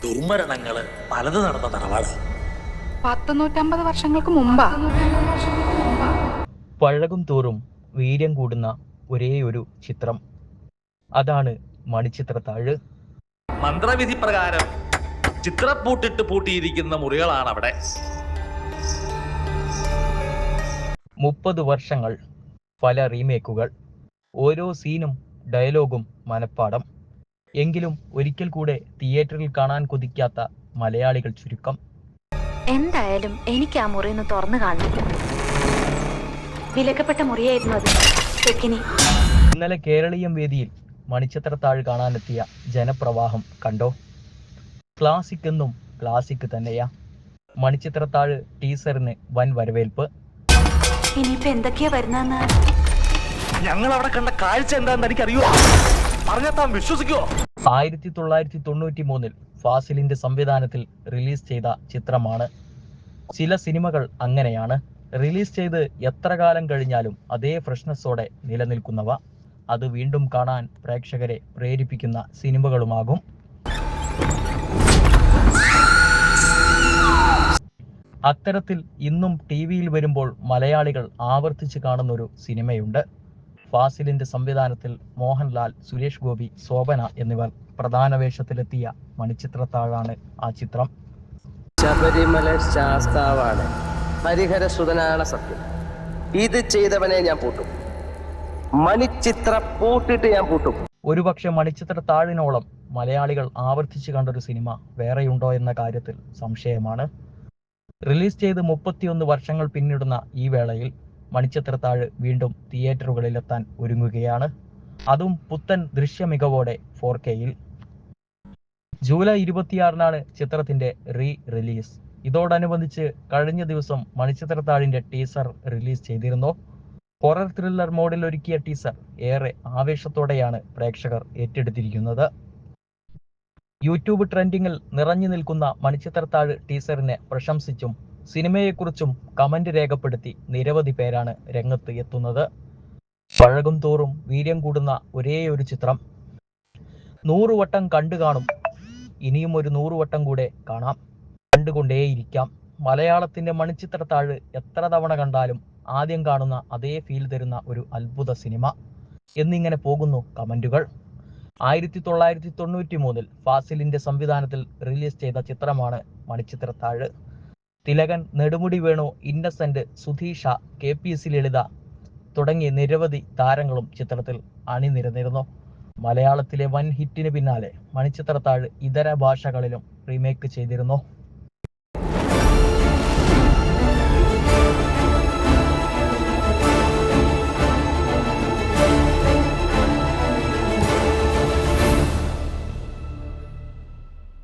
ദുർമരണങ്ങള് പലത് നടന്ന തറവാട് 150 വർഷങ്ങൾക്ക് മുമ്പാ. പഴകും തോറും വീര്യം കൂടുന്ന ഒരേ ഒരു ചിത്രം, അതാണ് മണിച്ചിത്രത്താഴ്. മന്ത്രവിധി പ്രകാരം ചിത്രപ്പൂട്ടിട്ട് പൂട്ടിയിരിക്കുന്ന മുറികളാണ് അവിടെ. 30 വർഷങ്ങൾ, പല റീമേക്കുകൾ, ഓരോ സീനും ഡയലോഗും മനപ്പാടം. എങ്കിലും ഒരിക്കൽ കൂടെ തിയേറ്ററിൽ കാണാൻ കൊതിക്കാത്ത മലയാളികൾ ചുരുക്കം. എന്തായാലും എനിക്ക് ആ മുറി ഒന്ന് തുറന്നു കാണണം. വിലക്കപ്പെട്ട മുറിയായിരുന്നു അത്. ഇന്നലെ കേരളീയം വേദിയിൽ മണിച്ചിത്രത്താഴ് കാണാനെത്തിയ ജനപ്രവാഹം കണ്ടോ? ക്ലാസിക് എന്നും ക്ലാസിക് തന്നെയാ. മണിച്ചിത്രത്താഴ് ടീസറിന് വൻ വരവേൽപ്പ്. ഇനിയിപ്പോ എന്തൊക്കെയാ വരുന്ന ഞങ്ങൾ അവിടെ കണ്ട കാഴ്ച എന്താണെന്ന് എനിക്കറിയോ? പറഞ്ഞാൽ താൻ വിശ്വസിക്കുവോ? 1993 ഫാസിലിന്റെ സംവിധാനത്തിൽ റിലീസ് ചെയ്ത ചിത്രമാണ്. ചില സിനിമകൾ അങ്ങനെയാണ്, റിലീസ് ചെയ്ത് എത്ര കാലം കഴിഞ്ഞാലും അതേ ഫ്രഷ്നെസ്സോടെ നിലനിൽക്കുന്നവ. അത് വീണ്ടും കാണാൻ പ്രേക്ഷകരെ പ്രേരിപ്പിക്കുന്ന സിനിമകളുമാകും. അത്തരത്തിൽ ഇന്നും ടി.വിയിൽ വരുമ്പോൾ മലയാളികൾ ആവർത്തിച്ച് കാണുന്നൊരു സിനിമയുണ്ട്. ഫാസിലിന്റെ സംവിധാനത്തിൽ മോഹൻലാൽ, സുരേഷ് ഗോപി, ശോഭന എന്നിവർ പ്രധാന വേഷത്തിലെത്തിയ മണിച്ചിത്രത്താഴാണ് ആ ചിത്രം. ശബരിമല ശാസ്താവാണ്, ഹരിഹരസുതനാണ് സത്യം. ഇത് ചെയ്തവനെ ഞാൻ പൂട്ടും. മണിച്ചിത്ര പൂട്ടിട്ട് ഞാൻ പൂട്ടും. ഒരുപക്ഷെ മണിച്ചിത്രത്താഴിനോളം മലയാളികൾ ആവർത്തിച്ച് കണ്ടൊരു സിനിമ വേറെയുണ്ടോ എന്ന കാര്യത്തിൽ സംശയമാണ്. റിലീസ് ചെയ്ത് 31 വർഷങ്ങൾ പിന്നിടുന്ന ഈ വേളയിൽ മണിച്ചിത്രത്താഴ് വീണ്ടും തിയേറ്ററുകളിലെത്താൻ ഒരുങ്ങുകയാണ്. അതും പുത്തൻ ദൃശ്യമികവോടെ 4Kയിൽ. ജൂലൈ 26-നാണ് ചിത്രത്തിന്റെ റിലീസ്. ഇതോടനുബന്ധിച്ച് കഴിഞ്ഞ ദിവസം മണിച്ചിത്രത്താഴിന്റെ ടീസർ റിലീസ് ചെയ്തിരുന്നു. ഹൊറർ ത്രില്ലർ മോഡിൽ ഒരുക്കിയ ടീസർ ഏറെ ആവേശത്തോടെയാണ് പ്രേക്ഷകർ ഏറ്റെടുത്തിരിക്കുന്നത്. യൂട്യൂബ് ട്രെൻഡിങ്ങിൽ നിറഞ്ഞു നിൽക്കുന്ന മണിച്ചിത്രത്താഴ് ടീസറിനെ പ്രശംസിച്ചും സിനിമയെക്കുറിച്ചും കമന്റ് രേഖപ്പെടുത്തി നിരവധി പേരാണ് രംഗത്ത് എത്തുന്നത്. പഴകും തോറും വീര്യം കൂടുന്ന ഒരേ ഒരു ചിത്രം. 100 വട്ടം കണ്ടു കാണും, ഇനിയും ഒരു 100 വട്ടം കൂടെ കാണാം, കണ്ടുകൊണ്ടേയിരിക്കാം. മലയാളത്തിന്റെ മണിച്ചിത്രത്താഴ് എത്ര തവണ കണ്ടാലും ആദ്യം കാണുന്ന അതേ ഫീൽ തരുന്ന ഒരു അത്ഭുത സിനിമ എന്നിങ്ങനെ പോകുന്നു കമന്റുകൾ. 1993 ഫാസിലിന്റെ സംവിധാനത്തിൽ റിലീസ് ചെയ്ത ചിത്രമാണ് മണിച്ചിത്രത്താഴ്. തിലകൻ, നെടുമുടി വേണു, ഇന്നസെന്റ്, സുധീഷ, KPS ലളിത തുടങ്ങിയ നിരവധി താരങ്ങളും ചിത്രത്തിൽ അണിനിരന്നിരുന്നു. മലയാളത്തിലെ വൻ ഹിറ്റിന് പിന്നാലെ മണിച്ചിത്രത്താഴ് ഇതര ഭാഷകളിലും റീമേക്ക് ചെയ്തിരുന്നു.